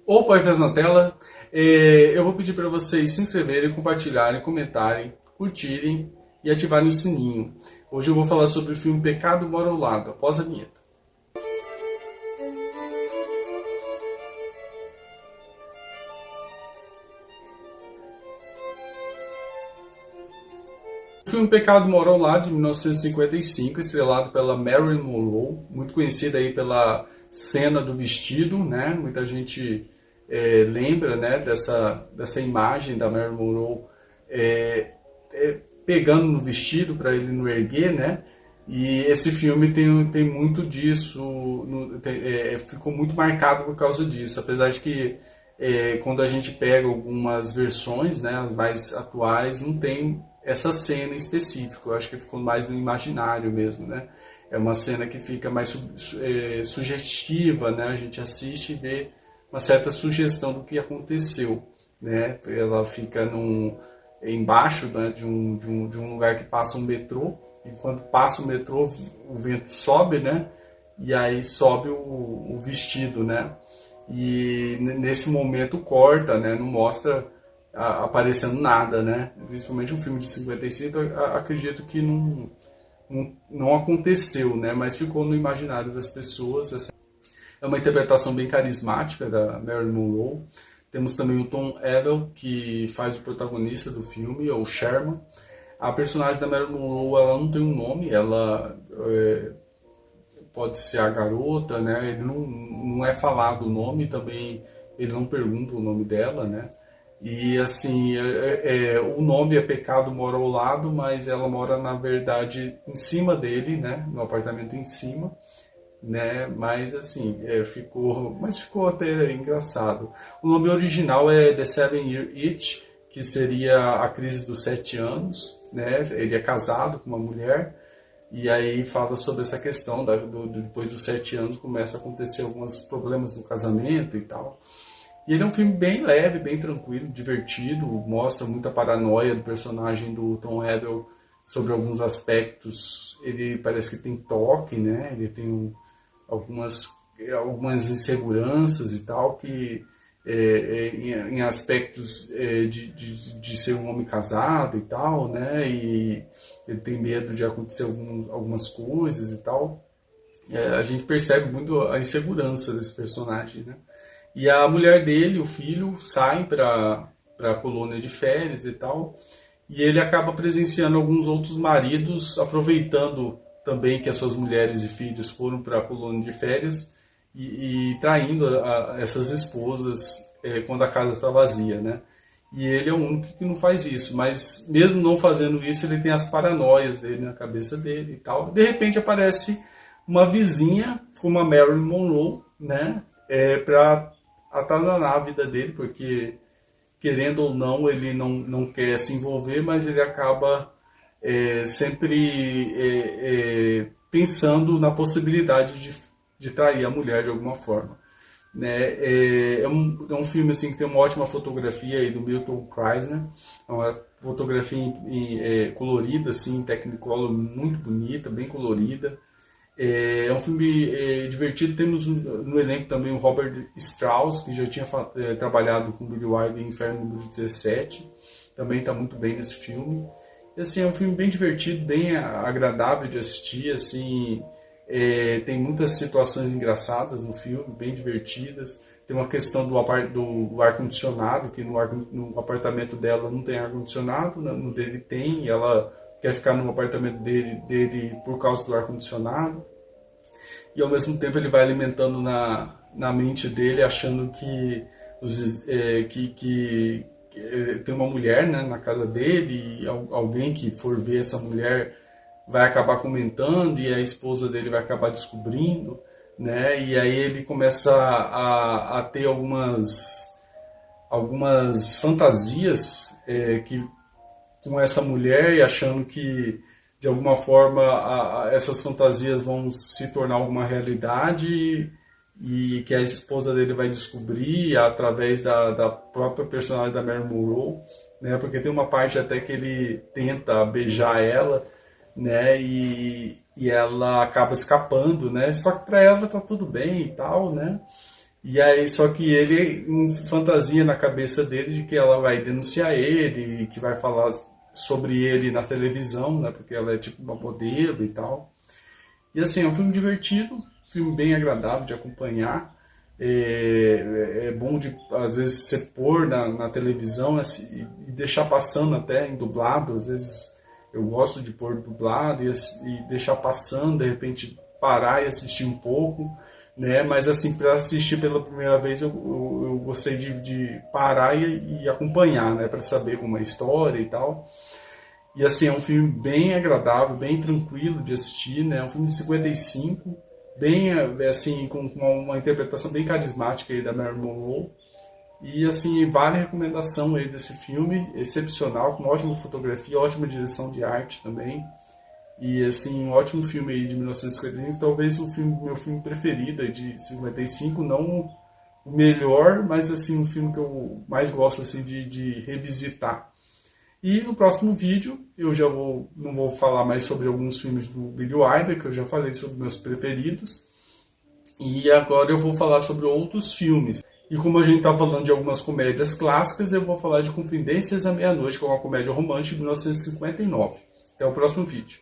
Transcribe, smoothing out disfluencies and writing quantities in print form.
ou Poetas na Tela. Eu vou pedir para vocês se inscreverem, compartilharem, comentarem, curtirem e ativarem o sininho. Hoje eu vou falar sobre o filme Pecado Mora ao Lado, após a vinheta. O filme Pecado Mora ao Lado, de 1955, estrelado pela Marilyn Monroe, muito conhecida aí pela cena do vestido, né? Muita gente lembra, né, dessa imagem da Marilyn Monroe pegando no vestido para ele não erguer, né? E esse filme tem muito disso, ficou muito marcado por causa disso, apesar de que quando a gente pega algumas versões, né, as mais atuais, não tem essa cena em específico. Eu acho que ficou mais no imaginário mesmo, né? É uma cena que fica mais sugestiva, né? A gente assiste e vê uma certa sugestão do que aconteceu, né? Ela fica embaixo, né, de um lugar que passa um metrô, e quando passa o metrô o vento sobe, né? E aí sobe o vestido, né? E nesse momento corta, né? Não mostra aparecendo nada, né? Principalmente um filme de 55, acredito que não aconteceu, né? Mas ficou no imaginário das pessoas. É uma interpretação bem carismática da Marilyn Monroe. Temos também o Tom Evell, que faz o protagonista do filme, o Sherman. A personagem da Marilyn Monroe, ela não tem um nome, ela pode ser a garota, né? Ele não é falado o nome, também ele não pergunta o nome dela, né? E assim, o nome é Pecado Mora ao Lado, mas ela mora na verdade em cima dele, né? No apartamento em cima, né? Mas assim, ficou até engraçado. O nome original é The Seven Year Itch, que seria a crise dos 7 anos, né? Ele é casado com uma mulher. E aí fala sobre essa questão, depois dos 7 anos começa a acontecer alguns problemas no casamento e tal. E ele é um filme bem leve, bem tranquilo, divertido, mostra muita paranoia do personagem do Tom Evell sobre alguns aspectos. Ele parece que tem toque, né? Ele tem algumas inseguranças e tal, que em aspectos de ser um homem casado e tal, né? E ele tem medo de acontecer algumas coisas e tal. A gente percebe muito a insegurança desse personagem, né? E a mulher dele, o filho, saem para a colônia de férias e tal. E ele acaba presenciando alguns outros maridos, aproveitando também que as suas mulheres e filhos foram para a colônia de férias e traindo essas esposas quando a casa está vazia, né? E ele é o único que não faz isso. Mas mesmo não fazendo isso, ele tem as paranoias dele na cabeça dele e tal. De repente aparece uma vizinha como a Marilyn Monroe, né? Para atazanar a vida dele, porque querendo ou não, ele não quer se envolver, mas ele acaba sempre pensando na possibilidade de trair a mulher de alguma forma, né? É um filme assim, que tem uma ótima fotografia aí do Milton Kreisner, uma fotografia colorida, assim, Technicolor, muito bonita, bem colorida. É um filme divertido. Temos no elenco também o Robert Strauss, que já tinha trabalhado com Billy Wilder em Inferno número 17. Também está muito bem nesse filme. E, assim, é um filme bem divertido, bem agradável de assistir. Assim, tem muitas situações engraçadas no filme, bem divertidas. Tem uma questão do ar-condicionado, que no apartamento dela não tem ar-condicionado, no dele tem, e ela quer ficar no apartamento dele por causa do ar-condicionado. E ao mesmo tempo ele vai alimentando na mente dele, achando que tem uma mulher, né, na casa dele, e alguém que for ver essa mulher vai acabar comentando, e a esposa dele vai acabar descobrindo, né? E aí ele começa a ter algumas fantasias com essa mulher, e achando que de alguma forma essas fantasias vão se tornar alguma realidade, e que a esposa dele vai descobrir através da própria personagem da Marilyn Monroe, né? Porque tem uma parte até que ele tenta beijar ela, né? E ela acaba escapando, né? Só que para ela tá tudo bem e tal, né? E aí, só que ele fantasia na cabeça dele de que ela vai denunciar ele, que vai falar sobre ele na televisão, né? Porque ela é tipo uma modelo e tal. E assim, é um filme divertido, um filme bem agradável de acompanhar. É bom de, às vezes, você pôr na televisão assim, e deixar passando até em dublado. Às vezes eu gosto de pôr dublado e deixar passando, de repente parar e assistir um pouco. Né? Mas assim, para assistir pela primeira vez eu gostei de parar e acompanhar, né? Para saber como é a história e tal. E assim, é um filme bem agradável, bem tranquilo de assistir, né? É um filme de 55, bem assim, com uma interpretação bem carismática aí da Marilyn Monroe. E assim, vale a recomendação aí desse filme, excepcional, com ótima fotografia, ótima direção de arte também. E assim, um ótimo filme aí de 1955, talvez meu filme preferido aí de 55, não o melhor, mas assim, um filme que eu mais gosto assim de revisitar. E no próximo vídeo eu já não vou falar mais sobre alguns filmes do Billy Wilder, que eu já falei sobre meus preferidos. E agora eu vou falar sobre outros filmes. E como a gente está falando de algumas comédias clássicas, eu vou falar de Confidências à Meia-Noite, que é uma comédia romântica de 1959. Até o próximo vídeo.